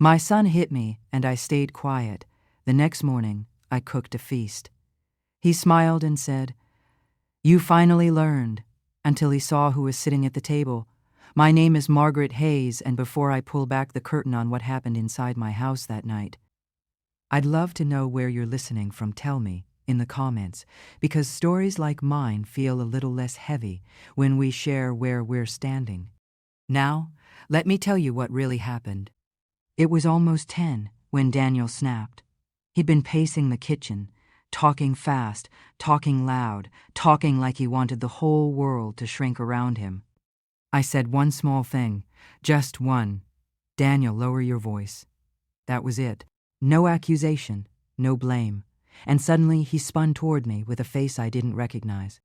My son hit me, and I stayed quiet. The next morning, I cooked a feast. He smiled and said, "You finally learned," until he saw who was sitting at the table. My name is Margaret Hayes, and before I pull back the curtain on what happened inside my house that night, I'd love to know where you're listening from. Tell me in the comments, because stories like mine feel a little less heavy when we share where we're standing. Now, let me tell you what really happened. It was almost 10 when Daniel snapped. He'd been pacing the kitchen, talking fast, talking loud, talking like he wanted the whole world to shrink around him. I said one small thing, just one. "Daniel, lower your voice." That was it. No accusation, no blame. And suddenly he spun toward me with a face I didn't recognize.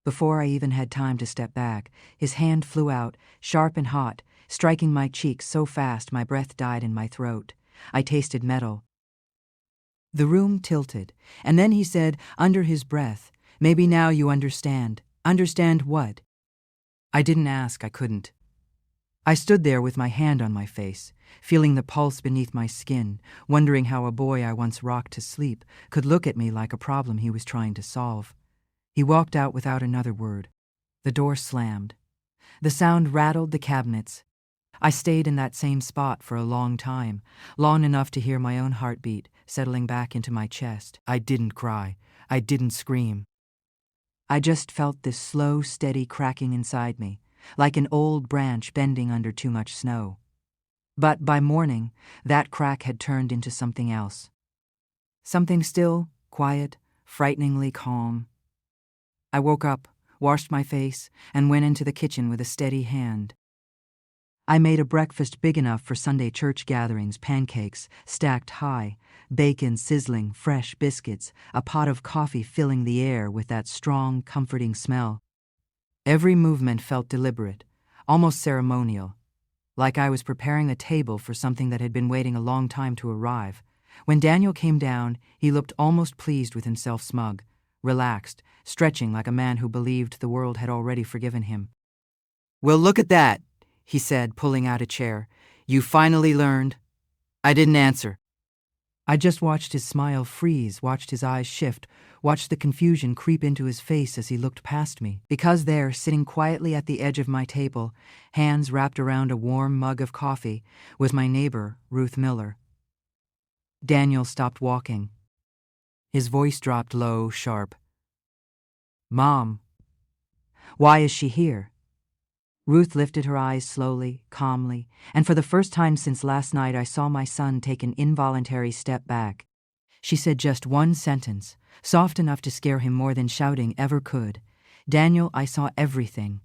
Before I even had time to step back, his hand flew out, sharp and hot, striking my cheek so fast my breath died in my throat. I tasted metal. The room tilted, and then he said, under his breath, "Maybe now you understand." Understand what? I didn't ask, I couldn't. I stood there with my hand on my face, feeling the pulse beneath my skin, wondering how a boy I once rocked to sleep could look at me like a problem he was trying to solve. He walked out without another word. The door slammed. The sound rattled the cabinets. I stayed in that same spot for a long time, long enough to hear my own heartbeat settling back into my chest. I didn't cry. I didn't scream. I just felt this slow, steady cracking inside me, like an old branch bending under too much snow. But by morning, that crack had turned into something else. Something still, quiet, frighteningly calm. I woke up, washed my face, and went into the kitchen with a steady hand. I made a breakfast big enough for Sunday church gatherings, pancakes stacked high, bacon sizzling, fresh biscuits, a pot of coffee filling the air with that strong, comforting smell. Every movement felt deliberate, almost ceremonial, like I was preparing the table for something that had been waiting a long time to arrive. When Daniel came down, he looked almost pleased with himself, smug, relaxed, stretching like a man who believed the world had already forgiven him. "Well, look at that," he said, pulling out a chair. "You finally learned." I didn't answer. I just watched his smile freeze, watched his eyes shift, watched the confusion creep into his face as he looked past me. Because there, sitting quietly at the edge of my table, hands wrapped around a warm mug of coffee, was my neighbor, Ruth Miller. Daniel stopped walking. His voice dropped low, sharp. "Mom, why is she here?" Ruth lifted her eyes slowly, calmly, and for the first time since last night I saw my son take an involuntary step back. She said just one sentence, soft enough to scare him more than shouting ever could. "Daniel, I saw everything."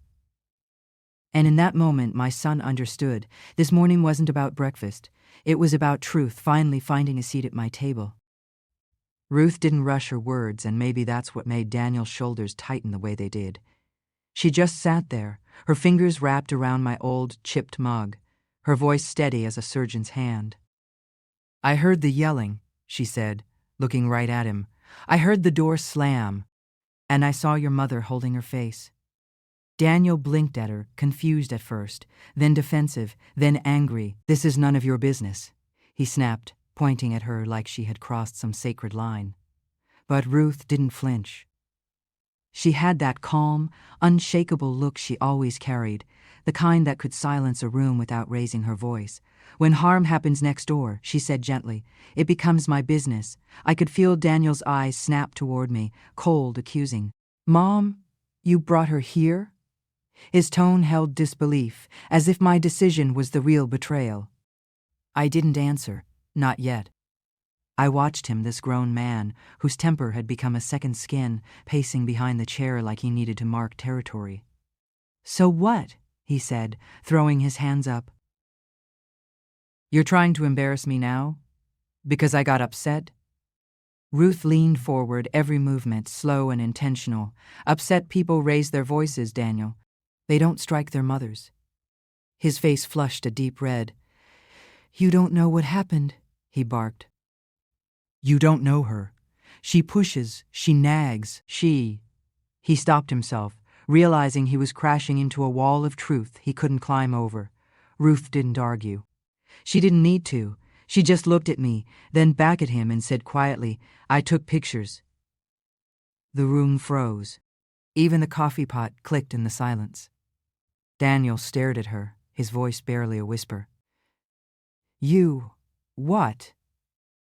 And in that moment my son understood. This morning wasn't about breakfast. It was about truth finally finding a seat at my table. Ruth didn't rush her words, and maybe that's what made Daniel's shoulders tighten the way they did. She just sat there, her fingers wrapped around my old, chipped mug, her voice steady as a surgeon's hand. "I heard the yelling," she said, looking right at him. "I heard the door slam, and I saw your mother holding her face." Daniel blinked at her, confused at first, then defensive, then angry. "This is none of your business," he snapped, pointing at her like she had crossed some sacred line. But Ruth didn't flinch. She had that calm, unshakable look she always carried, the kind that could silence a room without raising her voice. "When harm happens next door," she said gently, "it becomes my business." I could feel Daniel's eyes snap toward me, cold, accusing. "Mom, you brought her here?" His tone held disbelief, as if my decision was the real betrayal. I didn't answer, not yet. I watched him, this grown man, whose temper had become a second skin, pacing behind the chair like he needed to mark territory. "So what?" he said, throwing his hands up. "You're trying to embarrass me now? Because I got upset?" Ruth leaned forward, every movement slow and intentional. "Upset people raise their voices, Daniel. They don't strike their mothers." His face flushed a deep red. "You don't know what happened," he barked. "You don't know her. She pushes, she nags, she—" He stopped himself, realizing he was crashing into a wall of truth he couldn't climb over. Ruth didn't argue. She didn't need to. She just looked at me, then back at him and said quietly, "I took pictures." The room froze. Even the coffee pot clicked in the silence. Daniel stared at her, his voice barely a whisper. "You, what?"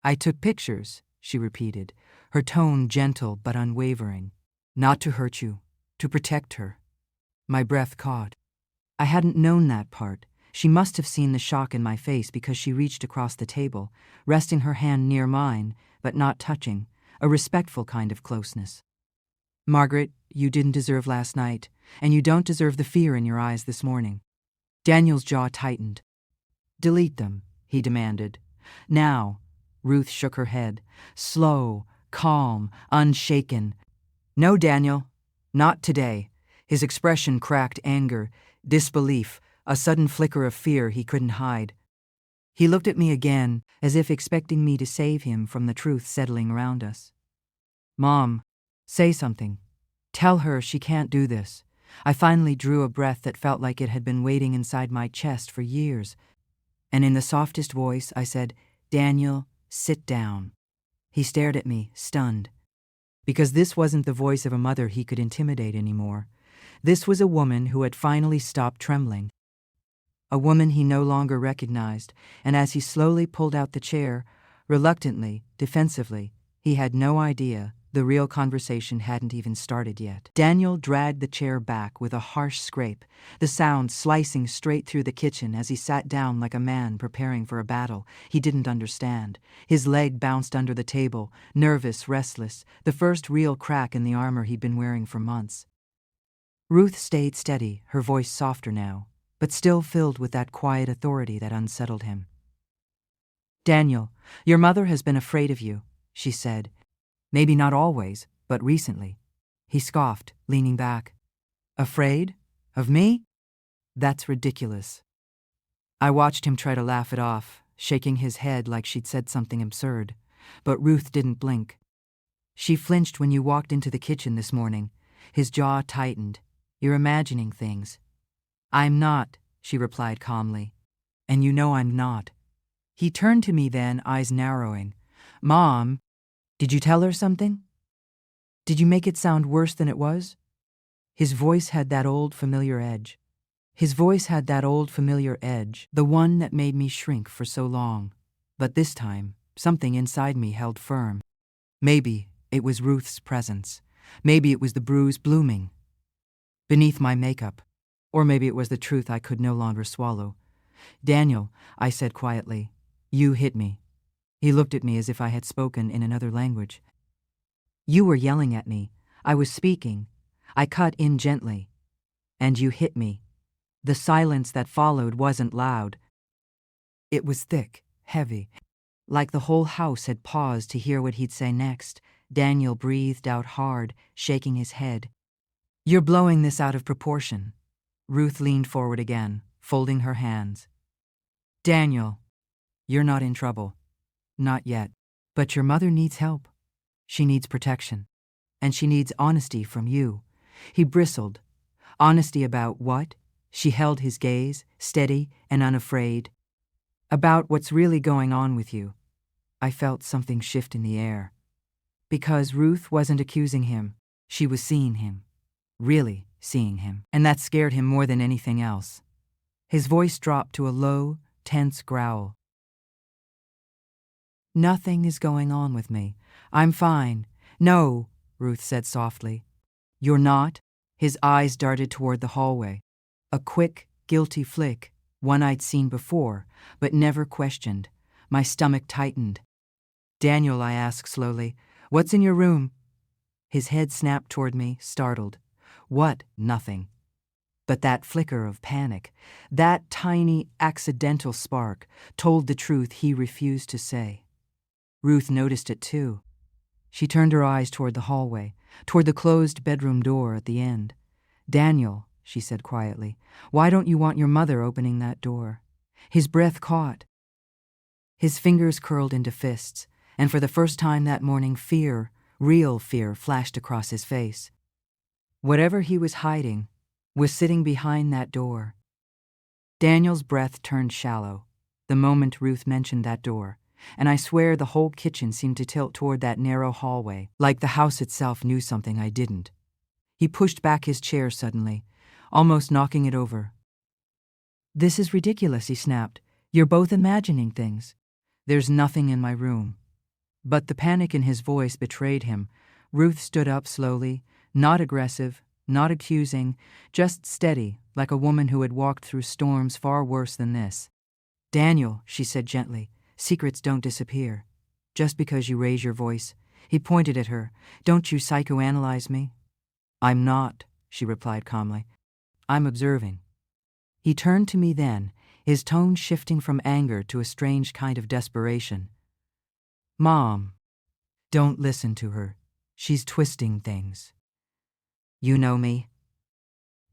"I took pictures," she repeated, her tone gentle but unwavering. "Not to hurt you, to protect her." My breath caught. I hadn't known that part. She must have seen the shock in my face because she reached across the table, resting her hand near mine, but not touching, a respectful kind of closeness. "Margaret, you didn't deserve last night, and you don't deserve the fear in your eyes this morning." Daniel's jaw tightened. "Delete them," he demanded. "Now." Ruth shook her head, slow, calm, unshaken. "No, Daniel, not today." His expression cracked anger, disbelief, a sudden flicker of fear he couldn't hide. He looked at me again, as if expecting me to save him from the truth settling around us. "Mom, say something. Tell her she can't do this." I finally drew a breath that felt like it had been waiting inside my chest for years, and in the softest voice I said, "Daniel, sit down." He stared at me, stunned. Because this wasn't the voice of a mother he could intimidate anymore. This was a woman who had finally stopped trembling. A woman he no longer recognized, and as he slowly pulled out the chair, reluctantly, defensively, he had no idea the real conversation hadn't even started yet. Daniel dragged the chair back with a harsh scrape, the sound slicing straight through the kitchen as he sat down like a man preparing for a battle he didn't understand. His leg bounced under the table, nervous, restless, the first real crack in the armor he'd been wearing for months. Ruth stayed steady, her voice softer now, but still filled with that quiet authority that unsettled him. "Daniel, your mother has been afraid of you," she said. "Maybe not always, but recently." He scoffed, leaning back. "Afraid? Of me? That's ridiculous." I watched him try to laugh it off, shaking his head like she'd said something absurd. But Ruth didn't blink. "She flinched when you walked into the kitchen this morning." His jaw tightened. "You're imagining things." "I'm not," she replied calmly. "And you know I'm not." He turned to me then, eyes narrowing. "Mom, did you tell her something? Did you make it sound worse than it was?" His voice had that old familiar edge. The one that made me shrink for so long. But this time, something inside me held firm. Maybe it was Ruth's presence. Maybe it was the bruise blooming beneath my makeup. Or maybe it was the truth I could no longer swallow. "Daniel," I said quietly, "you hit me." He looked at me as if I had spoken in another language. "You were yelling at me. I was speaking. I cut in gently. And you hit me." The silence that followed wasn't loud. It was thick, heavy, like the whole house had paused to hear what he'd say next. Daniel breathed out hard, shaking his head. "You're blowing this out of proportion." Ruth leaned forward again, folding her hands. "Daniel, you're not in trouble. Not yet. But your mother needs help. She needs protection. And she needs honesty from you." He bristled. "Honesty about what?" She held his gaze, steady and unafraid. "About what's really going on with you." I felt something shift in the air. Because Ruth wasn't accusing him. She was seeing him. Really seeing him. And that scared him more than anything else. His voice dropped to a low, tense growl. "Nothing is going on with me. I'm fine." "No," Ruth said softly. "You're not?" His eyes darted toward the hallway. A quick, guilty flick, one I'd seen before, but never questioned. My stomach tightened. "Daniel," I asked slowly, "what's in your room?" His head snapped toward me, startled. "What?" "Nothing." But that flicker of panic, that tiny, accidental spark, told the truth he refused to say. Ruth noticed it too. She turned her eyes toward the hallway, toward the closed bedroom door at the end. "Daniel," she said quietly, "why don't you want your mother opening that door?" His breath caught. His fingers curled into fists, and for the first time that morning fear, real fear, flashed across his face. Whatever he was hiding was sitting behind that door. Daniel's breath turned shallow. the moment Ruth mentioned that door, and I swear the whole kitchen seemed to tilt toward that narrow hallway, like the house itself knew something I didn't. He pushed back his chair suddenly, almost knocking it over. "This is ridiculous," he snapped. "You're both imagining things. There's nothing in my room." But the panic in his voice betrayed him. Ruth stood up slowly, not aggressive, not accusing, just steady, like a woman who had walked through storms far worse than this. "Daniel," she said gently, "secrets don't disappear. Just because you raise your voice." He pointed at her. "Don't you psychoanalyze me?" "I'm not," she replied calmly. "I'm observing." He turned to me then, his tone shifting from anger to a strange kind of desperation. "Mom, don't listen to her. She's twisting things. You know me."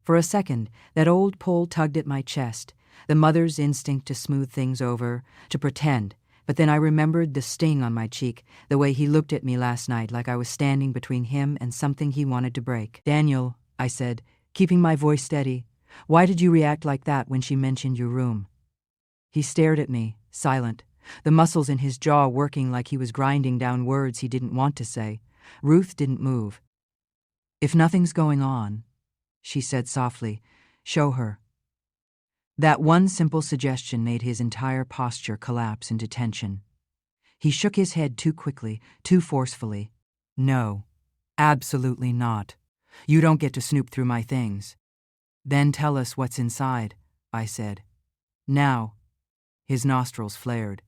For a second, that old pull tugged at my chest, the mother's instinct to smooth things over, to pretend, but then I remembered the sting on my cheek, the way he looked at me last night like I was standing between him and something he wanted to break. "Daniel," I said, keeping my voice steady, "why did you react like that when she mentioned your room?" He stared at me, silent, the muscles in his jaw working like he was grinding down words he didn't want to say. Ruth didn't move. "If nothing's going on," she said softly, "show her." That one simple suggestion made his entire posture collapse into tension. He shook his head too quickly, too forcefully. "No, absolutely not. You don't get to snoop through my things." "Then tell us what's inside," I said. "Now." His nostrils flared.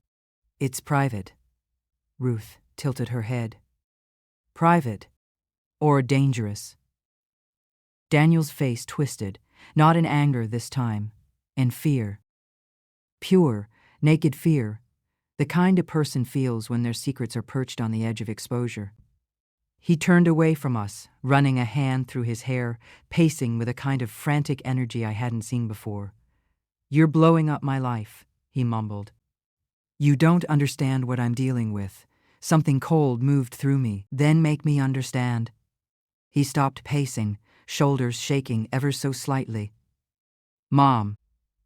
"It's private." Ruth tilted her head. "Private or dangerous?" Daniel's face twisted, not in anger this time, in fear. Pure, naked fear, the kind a person feels when their secrets are perched on the edge of exposure. He turned away from us, running a hand through his hair, pacing with a kind of frantic energy I hadn't seen before. "You're blowing up my life," he mumbled. "You don't understand what I'm dealing with." Something cold moved through me. "Then make me understand." He stopped pacing, shoulders shaking ever so slightly. "Mom,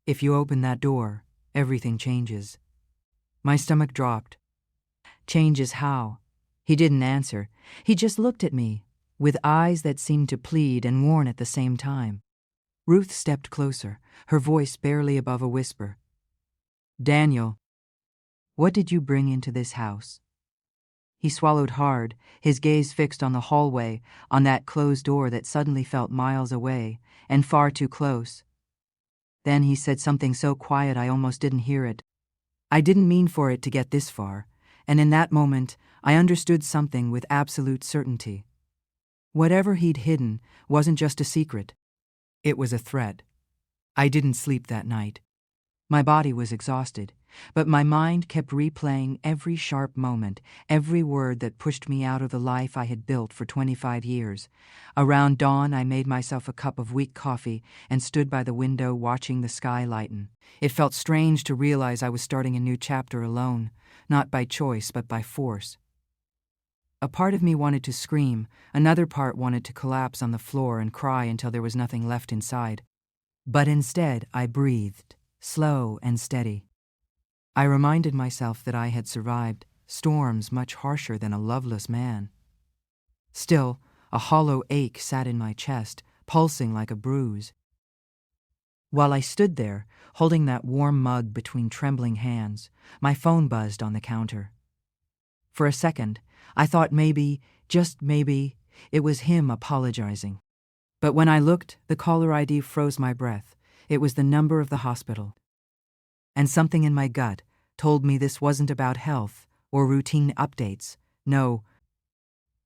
if you open that door, everything changes." My stomach dropped. "Changes how?" He didn't answer. He just looked at me, with eyes that seemed to plead and warn at the same time. Ruth stepped closer, her voice barely above a whisper. "Daniel, what did you bring into this house?" He swallowed hard, his gaze fixed on the hallway, on that closed door that suddenly felt miles away, and far too close. Then he said something so quiet I almost didn't hear it. I didn't mean for it to get this far, and in that moment I understood something with absolute certainty. Whatever he'd hidden wasn't just a secret. It was a threat. I didn't sleep that night. My body was exhausted, but my mind kept replaying every sharp moment, every word that pushed me out of the life I had built for 25 years. Around dawn, I made myself a cup of weak coffee and stood by the window watching the sky lighten. It felt strange to realize I was starting a new chapter alone, not by choice but by force. A part of me wanted to scream, another part wanted to collapse on the floor and cry until there was nothing left inside. But instead, I breathed, slow and steady. I reminded myself that I had survived storms much harsher than a loveless man. Still, a hollow ache sat in my chest, pulsing like a bruise. While I stood there, holding that warm mug between trembling hands, my phone buzzed on the counter. For a second, I thought maybe, just maybe, it was him apologizing. But when I looked, the caller ID froze my breath. It was the number of the hospital. And something in my gut told me this wasn't about health or routine updates. No,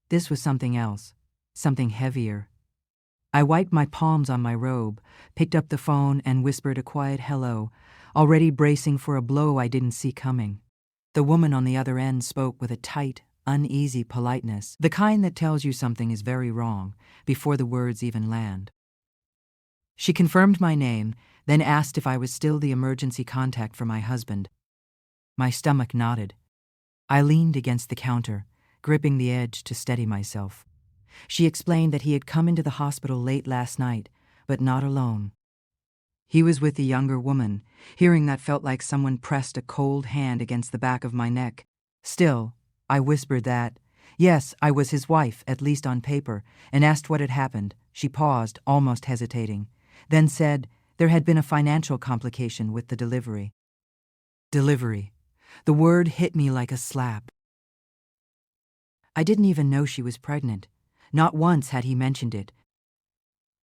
this was something else, something heavier. I wiped my palms on my robe, picked up the phone and whispered a quiet hello, already bracing for a blow I didn't see coming. The woman on the other end spoke with a tight, uneasy politeness, the kind that tells you something is very wrong before the words even land. She confirmed my name, then asked if I was still the emergency contact for my husband. My stomach knotted. I leaned against the counter, gripping the edge to steady myself. She explained that he had come into the hospital late last night, but not alone. He was with the younger woman. Hearing that felt like someone pressed a cold hand against the back of my neck. Still, I whispered that, yes, I was his wife, at least on paper, and asked what had happened. She paused, almost hesitating, then said there had been a financial complication with the delivery. Delivery. The word hit me like a slap. I didn't even know she was pregnant. Not once had he mentioned it.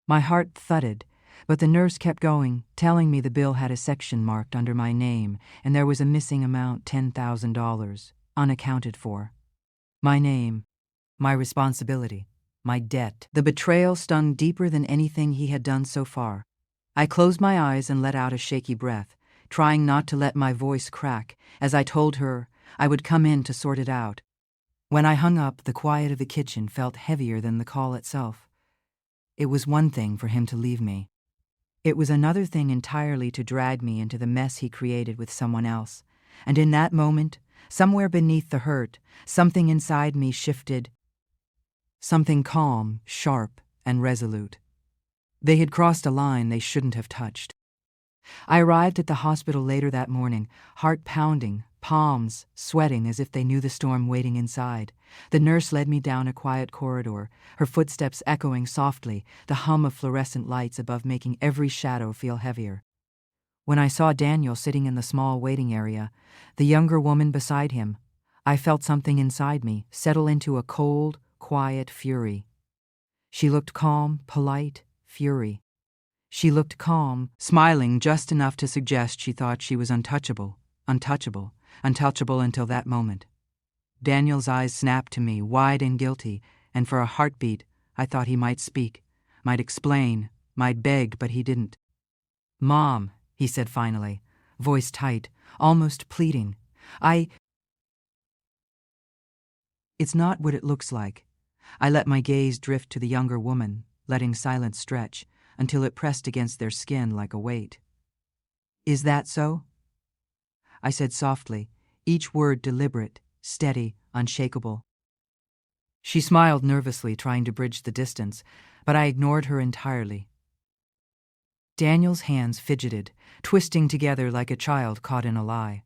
My heart thudded, but the nurse kept going, telling me the bill had a section marked under my name and there was a missing amount, $10,000, unaccounted for. My name, my responsibility, my debt. The betrayal stung deeper than anything he had done so far. I closed my eyes and let out a shaky breath, trying not to let my voice crack as I told her I would come in to sort it out. When I hung up, the quiet of the kitchen felt heavier than the call itself. It was one thing for him to leave me. It was another thing entirely to drag me into the mess he created with someone else. And in that moment, somewhere beneath the hurt, something inside me shifted. Something calm, sharp, and resolute. They had crossed a line they shouldn't have touched. I arrived at the hospital later that morning, heart pounding, palms sweating as if they knew the storm waiting inside. The nurse led me down a quiet corridor, her footsteps echoing softly, the hum of fluorescent lights above making every shadow feel heavier. When I saw Daniel sitting in the small waiting area, the younger woman beside him, I felt something inside me settle into a cold, quiet fury. She looked calm, polite, fury. She looked calm, smiling just enough to suggest she thought she was untouchable until that moment. Daniel's eyes snapped to me, wide and guilty, and for a heartbeat, I thought he might speak, might explain, might beg, but he didn't. "Mom," he said finally, voice tight, almost pleading. It's not what it looks like." I let my gaze drift to the younger woman, letting silence stretch, until it pressed against their skin like a weight. "Is that so?" I said softly, each word deliberate, steady, unshakable. She smiled nervously, trying to bridge the distance, but I ignored her entirely. Daniel's hands fidgeted, twisting together like a child caught in a lie.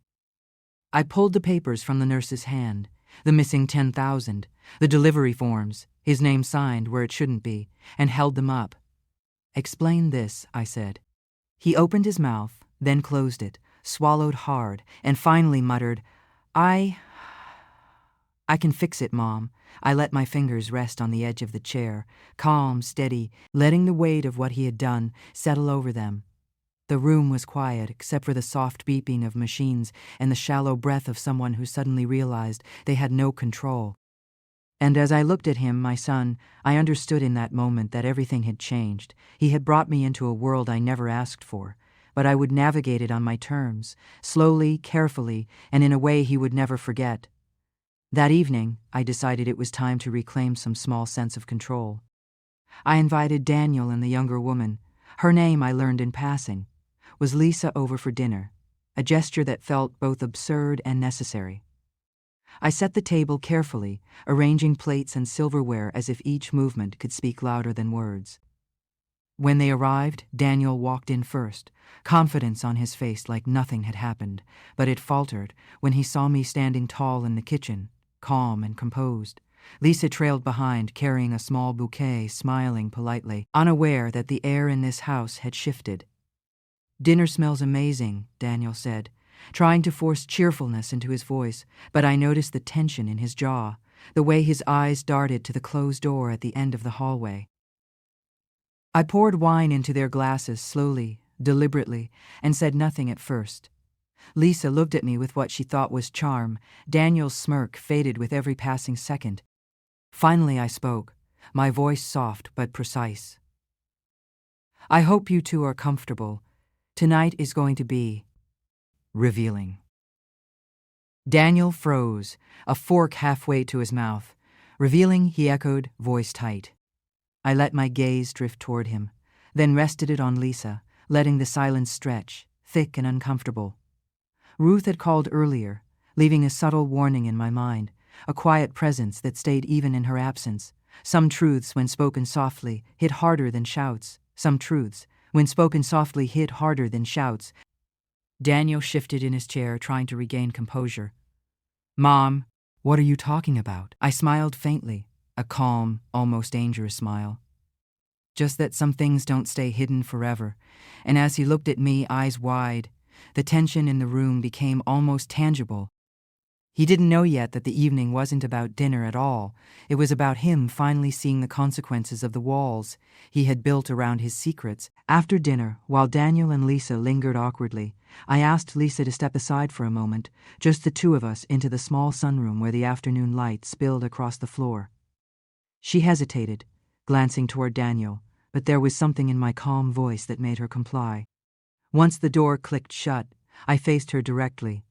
I pulled the papers from the nurse's hand, the missing 10,000, the delivery forms, his name signed where it shouldn't be, and held them up. "Explain this," I said. He opened his mouth, then closed it, swallowed hard, and finally muttered, I can fix it, Mom." I let my fingers rest on the edge of the chair, calm, steady, letting the weight of what he had done settle over them. The room was quiet, except for the soft beeping of machines and the shallow breath of someone who suddenly realized they had no control. And as I looked at him, my son, I understood in that moment that everything had changed. He had brought me into a world I never asked for, but I would navigate it on my terms, slowly, carefully, and in a way he would never forget. That evening, I decided it was time to reclaim some small sense of control. I invited Daniel and the younger woman. Her name, I learned in passing, was Lisa, over for dinner, a gesture that felt both absurd and necessary. I set the table carefully, arranging plates and silverware as if each movement could speak louder than words. When they arrived, Daniel walked in first, confidence on his face like nothing had happened, but it faltered when he saw me standing tall in the kitchen, calm and composed. Lisa trailed behind, carrying a small bouquet, smiling politely, unaware that the air in this house had shifted. "Dinner smells amazing," Daniel said, trying to force cheerfulness into his voice, but I noticed the tension in his jaw, the way his eyes darted to the closed door at the end of the hallway. I poured wine into their glasses slowly, deliberately, and said nothing at first. Lisa looked at me with what she thought was charm. Daniel's smirk faded with every passing second. Finally I spoke, my voice soft but precise. "I hope you two are comfortable. Tonight is going to be revealing." Daniel froze, a fork halfway to his mouth. "Revealing," he echoed, voice tight. I let my gaze drift toward him, then rested it on Lisa, letting the silence stretch, thick and uncomfortable. Ruth had called earlier, leaving a subtle warning in my mind, a quiet presence that stayed even in her absence. Some truths, when spoken softly, hit harder than shouts. Some truths, when spoken softly, hit harder than shouts. Daniel shifted in his chair, trying to regain composure. "Mom, what are you talking about?" I smiled faintly, a calm, almost dangerous smile. "Just that some things don't stay hidden forever." And as he looked at me, eyes wide, the tension in the room became almost tangible. He didn't know yet that the evening wasn't about dinner at all. It was about him finally seeing the consequences of the walls he had built around his secrets. After dinner, while Daniel and Lisa lingered awkwardly, I asked Lisa to step aside for a moment, just the two of us, into the small sunroom where the afternoon light spilled across the floor. She hesitated, glancing toward Daniel, but there was something in my calm voice that made her comply. Once the door clicked shut, I faced her directly.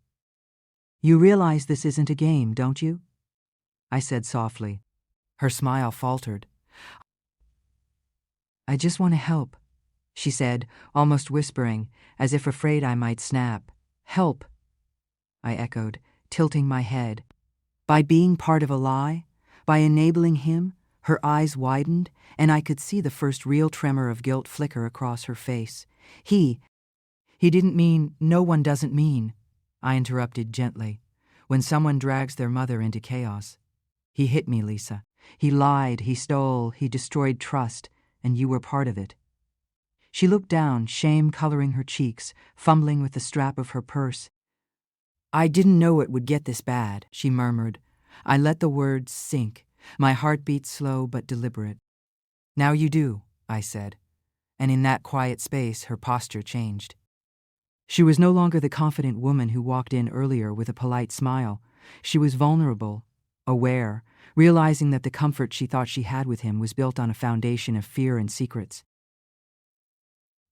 "You realize this isn't a game, don't you?" I said softly. Her smile faltered. "I just want to help," she said, almost whispering, as if afraid I might snap. "Help," I echoed, tilting my head. "By being part of a lie? By enabling him?" Her eyes widened, and I could see the first real tremor of guilt flicker across her face. He didn't mean, no one doesn't mean," I interrupted gently, "when someone drags their mother into chaos. He hit me, Lisa. He lied, he stole, he destroyed trust, and you were part of it." She looked down, shame coloring her cheeks, fumbling with the strap of her purse. "I didn't know it would get this bad," she murmured. I let the words sink, my heartbeat slow but deliberate. "Now you do," I said, and in that quiet space her posture changed. She was no longer the confident woman who walked in earlier with a polite smile. She was vulnerable, aware, realizing that the comfort she thought she had with him was built on a foundation of fear and secrets.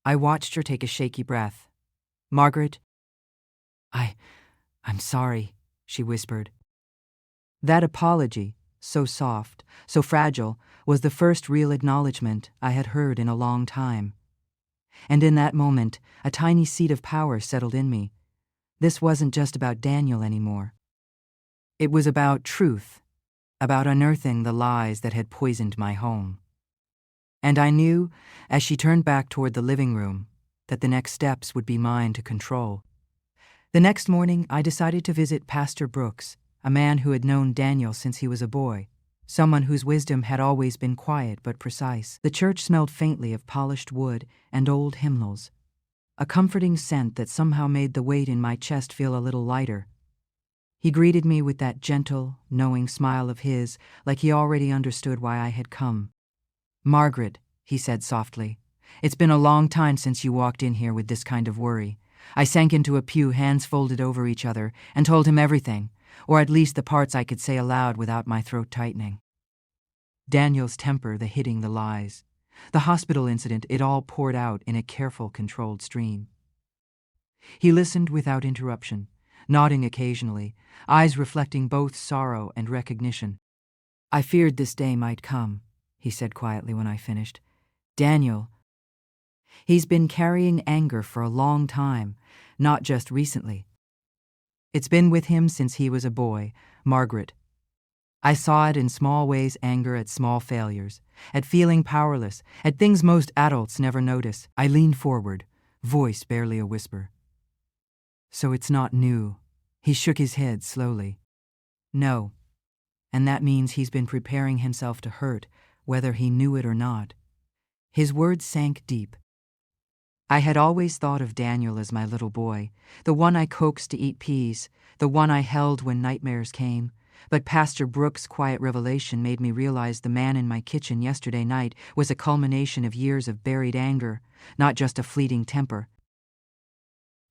I watched her take a shaky breath. "Margaret, I'm sorry," she whispered. That apology, so soft, so fragile, was the first real acknowledgement I had heard in a long time. And in that moment, a tiny seed of power settled in me. This wasn't just about Daniel anymore. It was about truth, about unearthing the lies that had poisoned my home. And I knew, as she turned back toward the living room, that the next steps would be mine to control. The next morning, I decided to visit Pastor Brooks, a man who had known Daniel since he was a boy, someone whose wisdom had always been quiet but precise. The church smelled faintly of polished wood and old hymnals, a comforting scent that somehow made the weight in my chest feel a little lighter. He greeted me with that gentle, knowing smile of his, like he already understood why I had come. "Margaret," he said softly, "it's been a long time since you walked in here with this kind of worry." I sank into a pew, hands folded over each other, and told him everything, or at least the parts I could say aloud without my throat tightening. Daniel's temper, the hitting, the lies. The hospital incident, it all poured out in a careful, controlled stream. He listened without interruption, nodding occasionally, eyes reflecting both sorrow and recognition. "I feared this day might come," he said quietly when I finished. "Daniel, he's been carrying anger for a long time, not just recently. It's been with him since he was a boy, Margaret. I saw it in small ways, anger at small failures, at feeling powerless, at things most adults never notice." I leaned forward, voice barely a whisper. "So it's not new." He shook his head slowly. "No, and that means he's been preparing himself to hurt, whether he knew it or not." His words sank deep. I had always thought of Daniel as my little boy, the one I coaxed to eat peas, the one I held when nightmares came. But Pastor Brooks' quiet revelation made me realize the man in my kitchen yesterday night was a culmination of years of buried anger, not just a fleeting temper.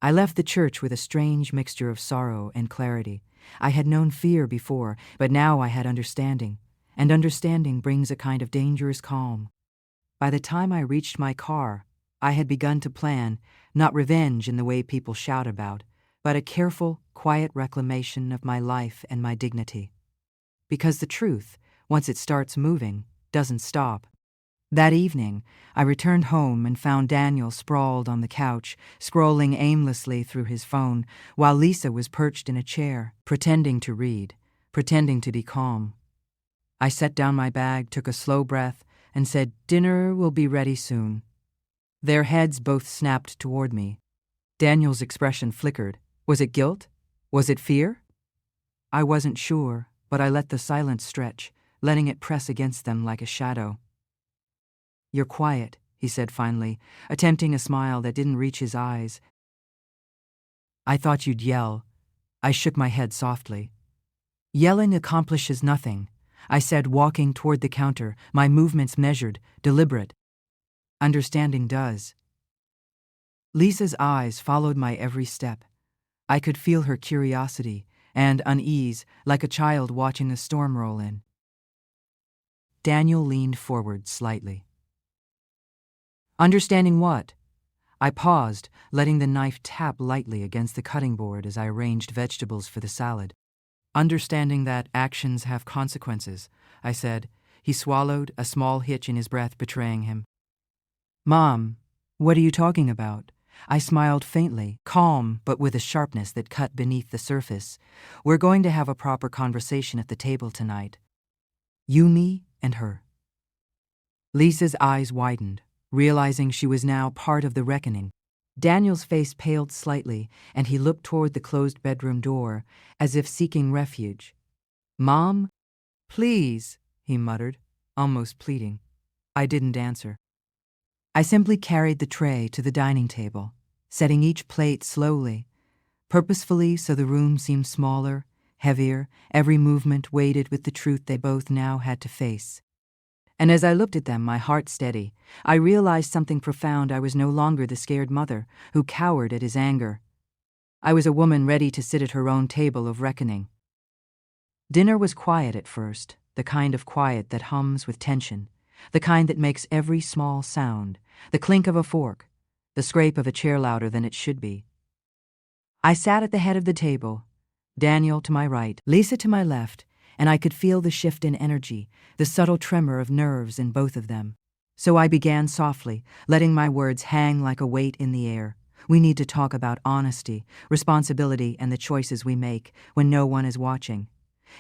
I left the church with a strange mixture of sorrow and clarity. I had known fear before, but now I had understanding, and understanding brings a kind of dangerous calm. By the time I reached my car, I had begun to plan, not revenge in the way people shout about, but a careful, quiet reclamation of my life and my dignity. Because the truth, once it starts moving, doesn't stop. That evening, I returned home and found Daniel sprawled on the couch, scrolling aimlessly through his phone, while Lisa was perched in a chair, pretending to read, pretending to be calm. I set down my bag, took a slow breath, and said, "Dinner will be ready soon." Their heads both snapped toward me. Daniel's expression flickered. Was it guilt? Was it fear? I wasn't sure, but I let the silence stretch, letting it press against them like a shadow. "You're quiet," he said finally, attempting a smile that didn't reach his eyes. "I thought you'd yell." I shook my head softly. "Yelling accomplishes nothing," I said, walking toward the counter, my movements measured, deliberate. "Understanding does." Lisa's eyes followed my every step. I could feel her curiosity and unease, like a child watching a storm roll in. Daniel leaned forward slightly. "Understanding what?" I paused, letting the knife tap lightly against the cutting board as I arranged vegetables for the salad. "Understanding that actions have consequences," I said. He swallowed, a small hitch in his breath betraying him. "Mom, what are you talking about?" I smiled faintly, calm but with a sharpness that cut beneath the surface. "We're going to have a proper conversation at the table tonight. You, me, and her." Lisa's eyes widened, realizing she was now part of the reckoning. Daniel's face paled slightly, and he looked toward the closed bedroom door, as if seeking refuge. "Mom, please," he muttered, almost pleading. I didn't answer. I simply carried the tray to the dining table, setting each plate slowly, purposefully so the room seemed smaller, heavier, every movement weighted with the truth they both now had to face. And as I looked at them, my heart steady, I realized something profound. I was no longer the scared mother who cowered at his anger. I was a woman ready to sit at her own table of reckoning. Dinner was quiet at first, the kind of quiet that hums with tension, the kind that makes every small sound, the clink of a fork, the scrape of a chair louder than it should be. I sat at the head of the table, Daniel to my right, Lisa to my left, and I could feel the shift in energy, the subtle tremor of nerves in both of them. So I began softly, letting my words hang like a weight in the air. "We need to talk about honesty, responsibility, and the choices we make when no one is watching."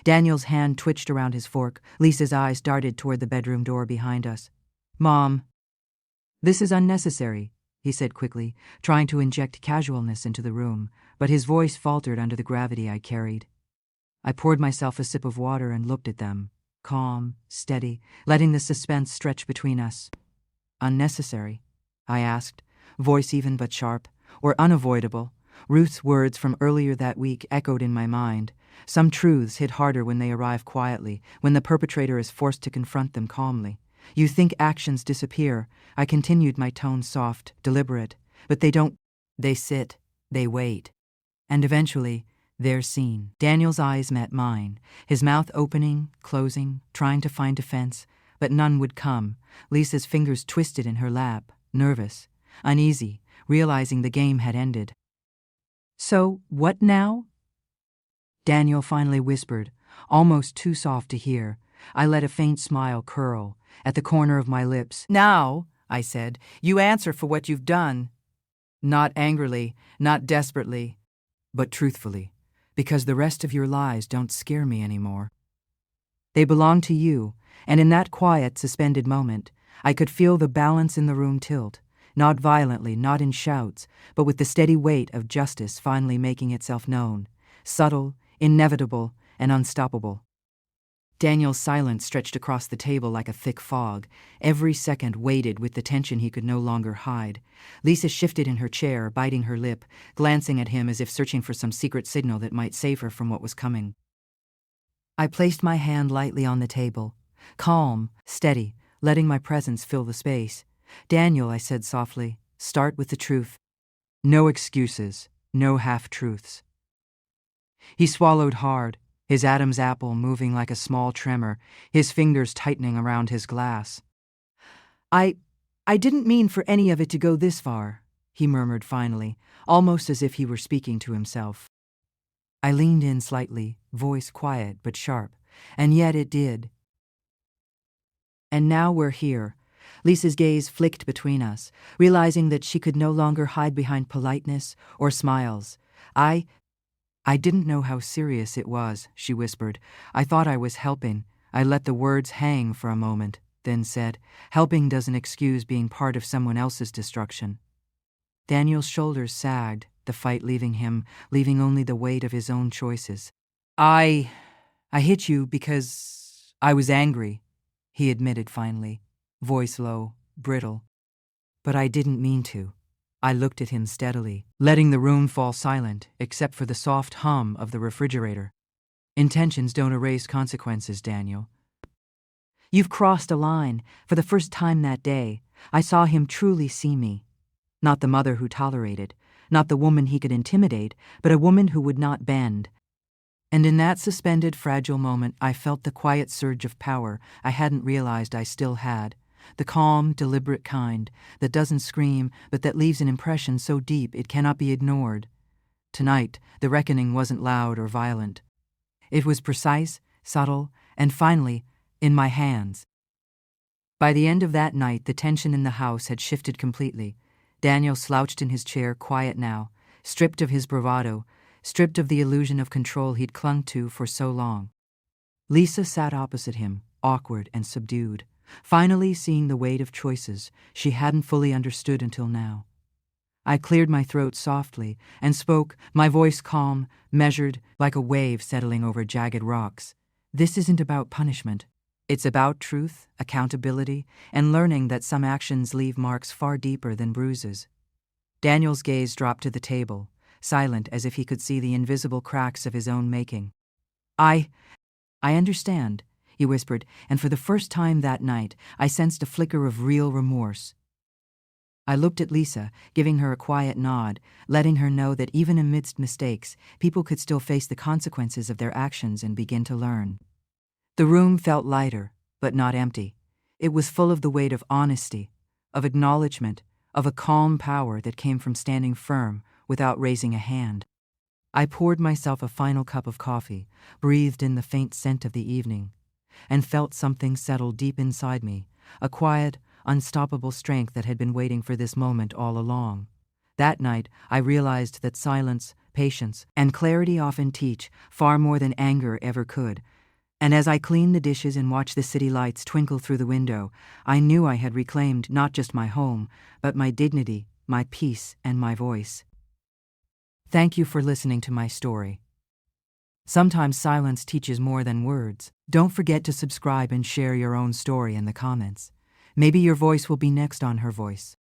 Daniel's hand twitched around his fork. Lisa's eyes darted toward the bedroom door behind us. "Mom, this is unnecessary," he said quickly, trying to inject casualness into the room, but his voice faltered under the gravity I carried. I poured myself a sip of water and looked at them, calm, steady, letting the suspense stretch between us. "Unnecessary?" I asked, voice even but sharp, "or unavoidable?" Ruth's words from earlier that week echoed in my mind. Some truths hit harder when they arrive quietly, when the perpetrator is forced to confront them calmly. "You think actions disappear," I continued, my tone soft, deliberate, "but they don't. They sit, they wait. And eventually, they're seen." Daniel's eyes met mine, his mouth opening, closing, trying to find defense, but none would come. Lisa's fingers twisted in her lap, nervous, uneasy, realizing the game had ended. "So, what now?" Daniel finally whispered, almost too soft to hear. I let a faint smile curl at the corner of my lips. "Now," I said, "you answer for what you've done." Not angrily, not desperately, but truthfully, because the rest of your lies don't scare me anymore. They belong to you, and in that quiet, suspended moment, I could feel the balance in the room tilt, not violently, not in shouts, but with the steady weight of justice finally making itself known, subtle, inevitable, and unstoppable. Daniel's silence stretched across the table like a thick fog, every second weighted with the tension he could no longer hide. Lisa shifted in her chair, biting her lip, glancing at him as if searching for some secret signal that might save her from what was coming. I placed my hand lightly on the table, calm, steady, letting my presence fill the space. "Daniel," I said softly, "start with the truth. No excuses, no half-truths." He swallowed hard, his Adam's apple moving like a small tremor, his fingers tightening around his glass. I didn't mean for any of it to go this far," he murmured finally, almost as if he were speaking to himself. I leaned in slightly, voice quiet but sharp, "And yet it did." And now we're here. Lisa's gaze flicked between us, realizing that she could no longer hide behind politeness or smiles. I didn't know how serious it was," she whispered. "I thought I was helping." I let the words hang for a moment. then said, "Helping doesn't excuse being part of someone else's destruction." Daniel's shoulders sagged, the fight leaving him, leaving only the weight of his own choices. I hit you because I was angry," he admitted finally, voice low, brittle. "But I didn't mean to." I looked at him steadily, letting the room fall silent except for the soft hum of the refrigerator. "Intentions don't erase consequences, Daniel." "You've crossed a line. For the first time that day, I saw him truly see me. Not the mother who tolerated, not the woman he could intimidate, but a woman who would not bend. And in that suspended, fragile moment, I felt the quiet surge of power I hadn't realized I still had. The calm, deliberate kind that doesn't scream, but that leaves an impression so deep it cannot be ignored. Tonight, the reckoning wasn't loud or violent. It was precise, subtle, and finally, in my hands. By the end of that night, the tension in the house had shifted completely. Daniel slouched in his chair, quiet now, stripped of his bravado, stripped of the illusion of control he'd clung to for so long. Lisa sat opposite him, awkward and subdued, finally seeing the weight of choices she hadn't fully understood until now. I cleared my throat softly and spoke, my voice calm, measured, like a wave settling over jagged rocks. "This isn't about punishment. It's about truth, accountability, and learning that some actions leave marks far deeper than bruises." Daniel's gaze dropped to the table, silent as if he could see the invisible cracks of his own making. I understand," he whispered, and for the first time that night, I sensed a flicker of real remorse. I looked at Lisa, giving her a quiet nod, letting her know that even amidst mistakes, people could still face the consequences of their actions and begin to learn. The room felt lighter, but not empty. It was full of the weight of honesty, of acknowledgement, of a calm power that came from standing firm without raising a hand. I poured myself a final cup of coffee, breathed in the faint scent of the evening, and felt something settle deep inside me, a quiet, unstoppable strength that had been waiting for this moment all along. That night, I realized that silence, patience, and clarity often teach far more than anger ever could. And as I cleaned the dishes and watched the city lights twinkle through the window, I knew I had reclaimed not just my home, but my dignity, my peace, and my voice. Thank you for listening to my story. Sometimes silence teaches more than words. Don't forget to subscribe and share your own story in the comments. Maybe your voice will be next on Her Voice.